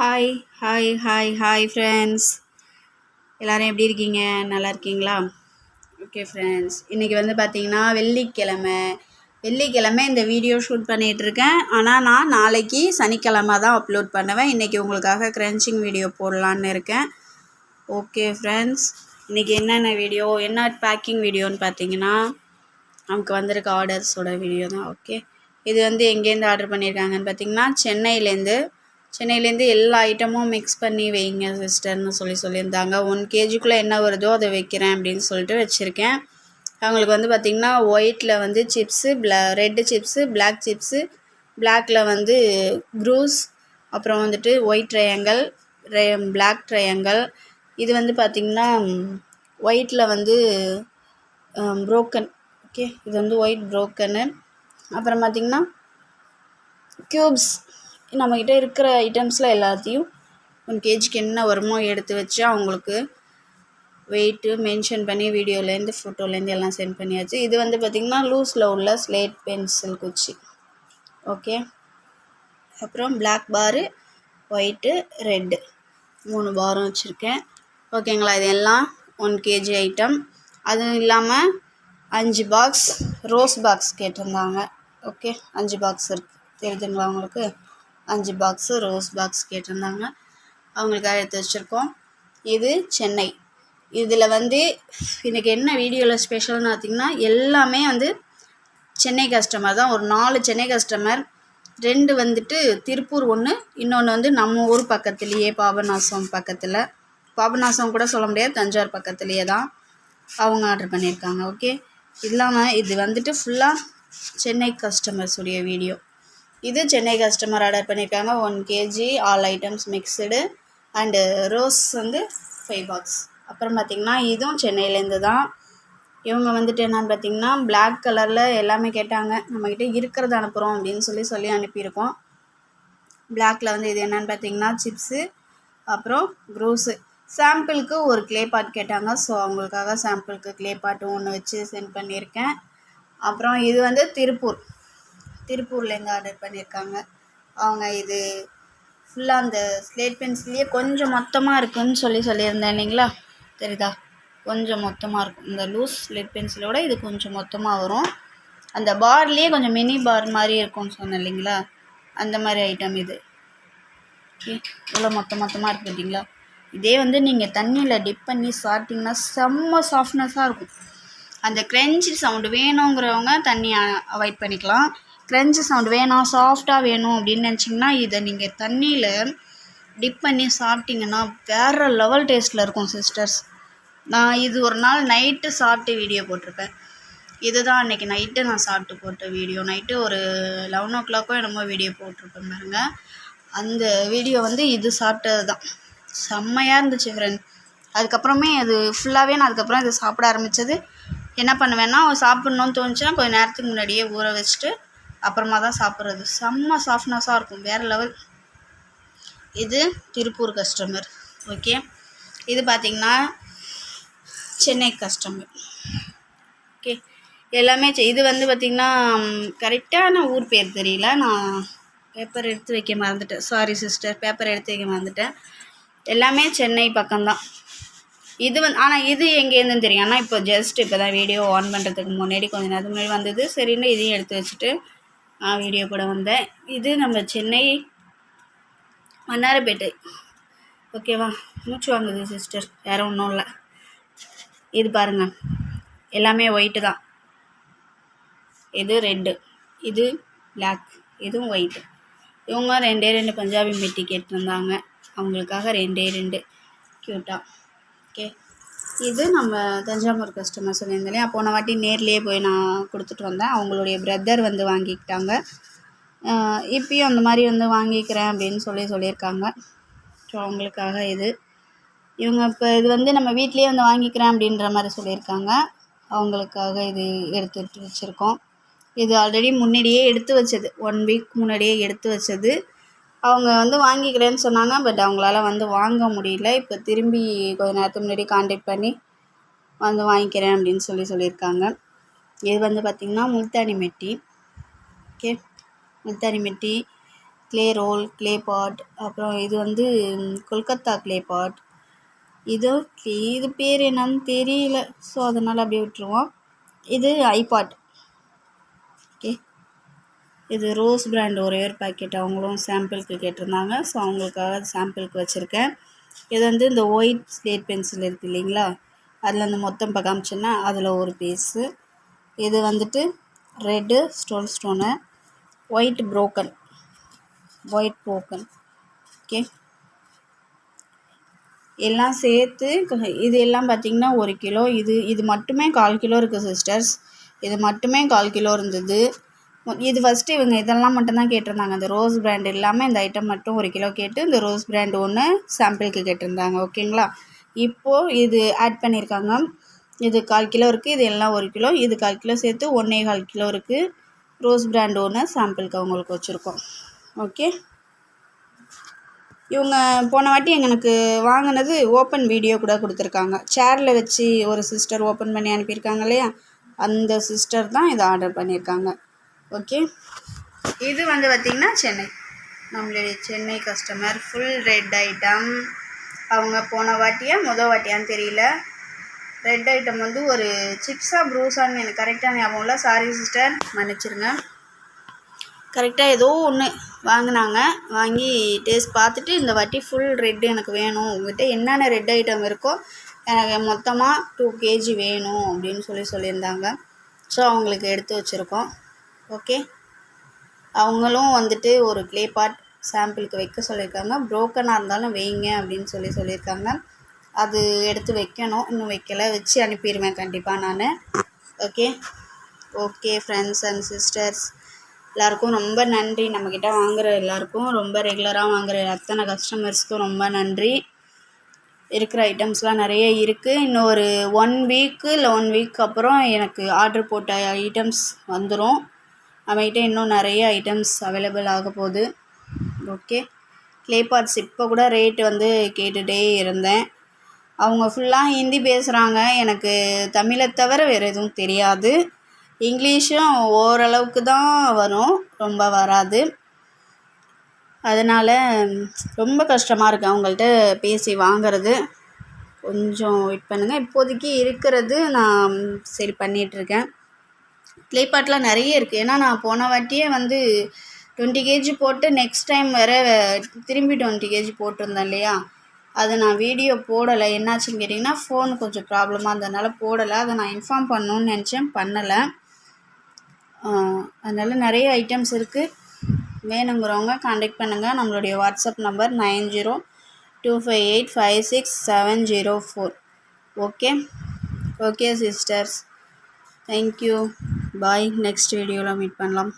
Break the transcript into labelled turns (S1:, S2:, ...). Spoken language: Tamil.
S1: Hi hi hi hi friends, எல்லோரும் எப்படி இருக்கீங்க? நல்லா இருக்கீங்களா? ஓகே ஃப்ரெண்ட்ஸ், இன்றைக்கி வந்து பார்த்திங்கன்னா வெள்ளிக்கிழமை இந்த வீடியோ ஷூட் பண்ணிகிட்ருக்கேன். ஆனால் நான் நாளைக்கு சனிக்கிழமை தான் அப்லோட் பண்ணுவேன். இன்றைக்கி உங்களுக்காக க்ரன்ச்சிங் வீடியோ போடலான்னு இருக்கேன். ஓகே ஃப்ரெண்ட்ஸ், இன்றைக்கி என்ன பேக்கிங் வீடியோன்னு பார்த்தீங்கன்னா, நமக்கு வந்திருக்க ஆர்டர்ஸோட வீடியோ தான். ஓகே, இது வந்து எங்கேருந்து ஆர்டர் பண்ணியிருக்காங்கன்னு பார்த்தீங்கன்னா, சென்னையிலேருந்து எல்லா ஐட்டமும் மிக்ஸ் பண்ணி வைங்க சிஸ்டர்னு சொல்லியிருந்தாங்க. 1 kgக்குள்ளே என்ன வருதோ அதை வைக்கிறேன் அப்படின்னு சொல்லிட்டு வச்சுருக்கேன். அவங்களுக்கு வந்து பார்த்திங்கன்னா ஒயிட்டில் வந்து chips, red chips, black chips, பிளாக்கில் வந்து க்ரூஸ், அப்புறம் வந்துட்டு ஒயிட் ட்ரையாங்கல், பிளாக் ட்ரையாங்கல். இது வந்து பார்த்திங்கன்னா ஒயிட்டில் வந்து ப்ரோக்கன். ஓகே, இது வந்து ஒயிட் ப்ரோக்கனு. அப்புறம் பார்த்திங்கன்னா க்யூப்ஸ். நம்மக்கிட்ட இருக்கிற ஐட்டம்ஸில் எல்லாத்தையும் 1 kgக்கு என்ன வருமோ எடுத்து வச்சு அவங்களுக்கு வெயிட்டு மென்ஷன் பண்ணி வீடியோலேருந்து ஃபோட்டோலேருந்து எல்லாம் சென்ட் பண்ணியாச்சு. இது வந்து பார்த்திங்கன்னா லூஸில் உள்ள ஸ்லேட் பென்சில் குச்சி. ஓகே, அப்புறம் பிளாக் பாரு, ஒயிட்டு, ரெட்டு 3 பாரும் வச்சுருக்கேன். ஓகேங்களா? இது எல்லாம் 1 kg ஐட்டம். அதுவும் இல்லாமல் 5 பாக்ஸ் ரோஸ் பாக்ஸ் கேட்டிருந்தாங்க. ஓகே, 5 பாக்ஸ் இருக்குது, தெரியுதுங்களா உங்களுக்கு? 5 பாக்ஸு ரோஸ் பாக்ஸ் கேட்டிருந்தாங்க, அவங்களுக்காக எடுத்து வச்சுருக்கோம். இது சென்னை. இதில் வந்து இன்றைக்கி என்ன வீடியோவில் ஸ்பெஷல்னு பார்த்திங்கன்னா, எல்லாமே வந்து சென்னை கஸ்டமர் தான். ஒரு 4 சென்னை கஸ்டமர், 2 வந்துட்டு திருப்பூர், 1 இன்னொன்று வந்து நம்ம ஊர் பக்கத்துலேயே பாபநாசம் கூட சொல்ல முடியாது, தஞ்சாவூர் பக்கத்துலேயே தான் அவங்க ஆர்டர் பண்ணியிருக்காங்க. ஓகே, இல்லாமல் இது வந்துட்டு ஃபுல்லாக சென்னை கஸ்டமர்ஸுடைய வீடியோ. இது சென்னை கஸ்டமர் ஆர்டர் பண்ணியிருக்காங்க. 1 kg all items mixed and rose வந்து 5 பாக்ஸ். அப்புறம் பார்த்திங்கன்னா இதுவும் சென்னையிலேருந்து தான். இவங்க வந்துட்டு என்னென்னு பார்த்திங்கன்னா பிளாக் கலரில் எல்லாமே கேட்டாங்க. நம்மக்கிட்ட இருக்கிறத அனுப்புகிறோம் அப்படின்னு சொல்லி அனுப்பியிருக்கோம். பிளாக்கில் வந்து இது என்னென்னு பார்த்திங்கன்னா சிப்ஸு, அப்புறம் க்ரூஸு. சாம்பிளுக்கு ஒரு க்ளே பாட் கேட்டாங்க. ஸோ அவங்களுக்காக சாம்பிளுக்கு க்ளே பாட்டும் ஒன்று வச்சு சென்ட் பண்ணியிருக்கேன். அப்புறம் இது வந்து திருப்பூர்லேருந்து ஆர்டர் பண்ணியிருக்காங்க. அவங்க இது ஃபுல்லாக அந்த ஸ்லேட் பென்சில்லையே கொஞ்சம் மொத்தமாக இருக்குதுன்னு சொல்லியிருந்தேன் இல்லைங்களா? தெரியுதா? கொஞ்சம் மொத்தமாக இருக்கும். இந்த லூஸ் ஸ்லேட் பென்சிலோட இது கொஞ்சம் மொத்தமாக வரும். அந்த பார்லேயே கொஞ்சம் மினி பார் மாதிரி இருக்கும்னு சொன்னேன் இல்லைங்களா? அந்த மாதிரி ஐட்டம் இது. ஓகே, இவ்வளோ மொத்தமாக இருக்குது பார்த்தீங்களா? இதே வந்து நீங்கள் தண்ணியில் டிப் பண்ணி சாப்பிட்டிங்கன்னா செம்ம சாஃப்ட்னஸாக இருக்கும். அந்த க்ரன்ச்சி சவுண்டு வேணுங்கிறவங்க தண்ணி அவாய்ட் பண்ணிக்கலாம். க்ரன்ச்சி சவுண்டு வேணாம், சாஃப்டாக வேணும் அப்படின்னு நினச்சிங்கன்னா இதை நீங்கள் தண்ணியில் டிப் பண்ணி சாப்பிட்டிங்கன்னா வேறு லெவல் டேஸ்ட்டில் இருக்கும் சிஸ்டர்ஸ். நான் இது ஒரு நாள் நைட்டு சாப்பிட்டு வீடியோ போட்டிருப்பேன். இதுதான் அன்றைக்கி நைட்டு நான் சாப்பிட்டு போட்ட வீடியோ. நைட்டு ஒரு 11 o'clock என்னமோ வீடியோ போட்டிருப்பேன் பாருங்க. அந்த வீடியோ வந்து இது சாப்பிட்டது தான். செம்மையாக இருந்துச்சு ஃப்ரெண்ட். அதுக்கப்புறமே அது ஃபுல்லாகவே நான் அதுக்கப்புறம் இது சாப்பிட ஆரம்பித்தது. என்ன பண்ணுவேன்னா சாப்பிட்ணுன்னு தோணுச்சுன்னா கொஞ்சம் நேரத்துக்கு முன்னாடியே ஊற வச்சுட்டு அப்புறமா தான் சாப்பிட்றது. செம்ம சாஃப்ட்னஸாக இருக்கும், வேறு லெவல். இது திருப்பூர் கஸ்டமர். ஓகே, இது பார்த்திங்கன்னா சென்னை கஸ்டமர். ஓகே, எல்லாமே இது வந்து பார்த்திங்கன்னா கரெக்டான ஊர் பேர் தெரியல. நான் பேப்பர் எடுத்து வைக்க மறந்துட்டேன். சாரி சிஸ்டர், பேப்பர் எடுத்து வைக்க மறந்துட்டேன். எல்லாமே சென்னை பக்கம்தான். இது வந்து ஆனால் இது எங்கேருந்துன்னு தெரியும். ஆனால் இப்போ தான் வீடியோ ஆன் பண்ணுறதுக்கு முன்னாடி கொஞ்சம் நேரத்துக்கு முன்னாடி வந்தது. சரின்னு இதையும் எடுத்து வச்சுட்டு வீடியோ கூட வந்தேன். இது நம்ம சென்னை மன்னார்பேட்டை. ஓகேவா? மூச்சு வாங்குது சிஸ்டர், வேறு ஒன்றும் இல்லை. இது பாருங்கள், எல்லாமே ஒயிட்டு தான். இது ரெட்டு, இது பிளாக், இதுவும் ஒயிட்டு. இவங்க 2 பஞ்சாபி மெட்டி கேட்டிருந்தாங்க. அவங்களுக்காக 2 க்யூட்டாக. ஓகே, இது நம்ம தஞ்சாவூர் கஸ்டமர் சொல்லியிருந்தேன். போன வாட்டி நேர்லேயே போய் நான் கொடுத்துட்டு வந்தேன். அவங்களுடைய பிரதர் வந்து வாங்கிக்கிட்டாங்க. இப்பயும் அந்த மாதிரி வந்து வாங்கிக்கிறேன் அப்படின்னு சொல்லியிருக்காங்க. ஸோ அவங்களுக்காக இவங்க இப்போ இது வந்து நம்ம வீட்லேயே வந்து வாங்கிக்கிறேன் அப்படின்ற மாதிரி சொல்லியிருக்காங்க. அவங்களுக்காக இது எடுத்துகிட்டு வச்சுருக்கோம். இது ஆல்ரெடி முன்னாடியே எடுத்து வச்சது, 1 week முன்னாடியே எடுத்து வச்சது. அவங்க வந்து வாங்கிக்கிறேன்னு சொன்னாங்க. பட் அவங்களால வந்து வாங்க முடியல. இப்போ திரும்பி கொஞ்சம் நேரத்துக்கு முன்னாடி கான்டாக்ட் பண்ணி வந்து வாங்கிக்கிறேன் அப்படின்னு சொல்லியிருக்காங்க. இது வந்து பார்த்திங்கன்னா முல்தானி மெட்டி. ஓகே, முல்தானி மெட்டி க்ளே ரோல், க்ளே பாட், அப்புறம் இது வந்து கொல்கத்தா க்ளே பாட். இது பேர் என்னன்னு தெரியல, ஸோ அதனால் அப்படியே விட்டுருவோம். இது ஐபாட். ஓகே, இது ரோஸ் பிராண்ட் ஒரே ஒரு பேக்கெட் அவங்களும் சாம்பிளுக்கு கேட்டிருந்தாங்க, ஸோ அவங்களுக்காக சாம்பிளுக்கு வச்சுருக்கேன். இது வந்து இந்த ஒயிட் ஸ்லேட் பென்சில் இருக்குது இல்லைங்களா, அதில் அந்த மொத்தம் இப்போ காமிச்சேன்னா அதில் ஒரு பீஸு. இது வந்துட்டு red stone, white broken. Okay, எல்லாம் சேர்த்து இது எல்லாம் பார்த்திங்கன்னா 1 கிலோ. இது மட்டுமே 1/4 கிலோ இருக்குது சிஸ்டர்ஸ். இது மட்டுமே 1/4 கிலோ இருந்தது. இது ஃபஸ்ட்டு இவங்க இதெல்லாம் மட்டும்தான் கேட்டிருந்தாங்க. இந்த ரோஸ் பிராண்ட் இல்லாமல் இந்த ஐட்டம் மட்டும் 1 கிலோ கேட்டு இந்த ரோஸ் பிராண்ட் ஒன்று சாம்பிளுக்கு கேட்டிருந்தாங்க. ஓகேங்களா, இப்போது இது ஆட் பண்ணியிருக்காங்க. இது 1/4 கிலோ இருக்குது, இது எல்லாம் 1 கிலோ. இது 1/4 கிலோ சேர்த்து 1.25 கிலோ இருக்குது. ரோஸ் பிராண்ட் ஒன்று சாம்பிளுக்கு அவங்களுக்கு வச்சுருக்கோம். ஓகே, இவங்க போன வாட்டி எனக்கு வாங்கினது ஓப்பன் வீடியோ கூட கொடுத்துருக்காங்க. சேரில் வச்சு ஒரு சிஸ்டர் ஓப்பன் பண்ணி அனுப்பியிருக்காங்க இல்லையா, அந்த சிஸ்டர் தான் இதை ஆர்டர் பண்ணியிருக்காங்க. ஓகே, இது வந்து பார்த்திங்கன்னா நம்மளுடைய Chennai customer. Full red item. அவங்க போன வாட்டியான்னு தெரியல. ரெட் ஐட்டம் வந்து ஒரு சிப்ஸாக ப்ரூஸான்னு எனக்கு கரெக்டாக ஞாபகம் இல்லை, சாரி சிஸ்டர், மன்னிச்சிருங்க. கரெக்டாக ஏதோ ஒன்று வாங்கினாங்க. வாங்கி டேஸ்ட் பார்த்துட்டு இந்த வாட்டி ஃபுல் ரெட்டு எனக்கு வேணும், உங்கள்கிட்ட என்னென்ன ரெட் ஐட்டம் இருக்கோ எனக்கு மொத்தமாக 2 kg வேணும் அப்படின்னு சொல்லியிருந்தாங்க. ஸோ அவங்களுக்கு எடுத்து வச்சுருக்கோம். ஓகே, அவங்களும் வந்துட்டு ஒரு க்ளே பாட் சாம்பிளுக்கு வைக்க சொல்லியிருக்காங்க. ப்ரோக்கனாக இருந்தாலும் வைங்க அப்படின்னு சொல்லியிருக்காங்க. அது எடுத்து வைக்கணும், இன்னும் வைக்கலை, வச்சு அனுப்பிடுவேன் கண்டிப்பாக நான். ஓகே ஃப்ரெண்ட்ஸ் அண்ட் சிஸ்டர்ஸ், எல்லாருக்கும் ரொம்ப நன்றி. நம்மக்கிட்ட வாங்குகிற எல்லாருக்கும், ரொம்ப ரெகுலராக வாங்குகிற அத்தனை கஸ்டமர்ஸ்க்கும் ரொம்ப நன்றி. இருக்கிற ஐட்டம்ஸ்லாம் நிறைய இருக்குது. இன்னும் ஒரு 1 வீக்கு இல்லை 1 வீக் அப்புறம் எனக்கு ஆர்டர் போட்ட ஐட்டம்ஸ் வந்துடும். நம்மகிட்ட இன்னும் நிறைய ஐட்டம்ஸ் அவைலபிள் ஆக போகுது. ஓகே, க்ளே பாட்ஸ் இப்போ கூட ரேட்டு வந்து கேட்டுகிட்டே இருந்தேன். அவங்க ஃபுல்லாக ஹிந்தி பேசுகிறாங்க, எனக்கு தமிழை தவிர வேறு எதுவும் தெரியாது. இங்கிலீஷும் ஓரளவுக்கு தான் வரும், ரொம்ப வராது. அதனால் ரொம்ப கஷ்டமாக இருக்குது அவங்கள்ட்ட பேசி வாங்கிறது. கொஞ்சம் வெயிட் பண்ணுங்கள். இப்போதைக்கு இருக்கிறது நான் சரி பண்ணிகிட்ருக்கேன். க்ளே பாட்லாம் நிறைய இருக்குது. ஏன்னா நான் போன வாட்டியே வந்து 20 kg போட்டு நெக்ஸ்ட் டைம் வேறு திரும்பி 20 kg போட்டிருந்தேன் இல்லையா, அதை நான் வீடியோ போடலை. என்னாச்சுன்னு கேட்டிங்கன்னா, ஃபோன் கொஞ்சம் ப்ராப்ளமாக இருந்ததுனால போடலை. அதை நான் இன்ஃபார்ம் பண்ணணுன்னு நினச்சேன், பண்ணலை. அதனால் நிறைய ஐட்டம்ஸ் இருக்குது. வேணுங்கிறவங்க கான்டாக்ட் பண்ணுங்கள். நம்மளுடைய WhatsApp number 9025856704. Okay sisters, thank you, bye. Next வீடியோவில் மீட் பண்ணலாம்.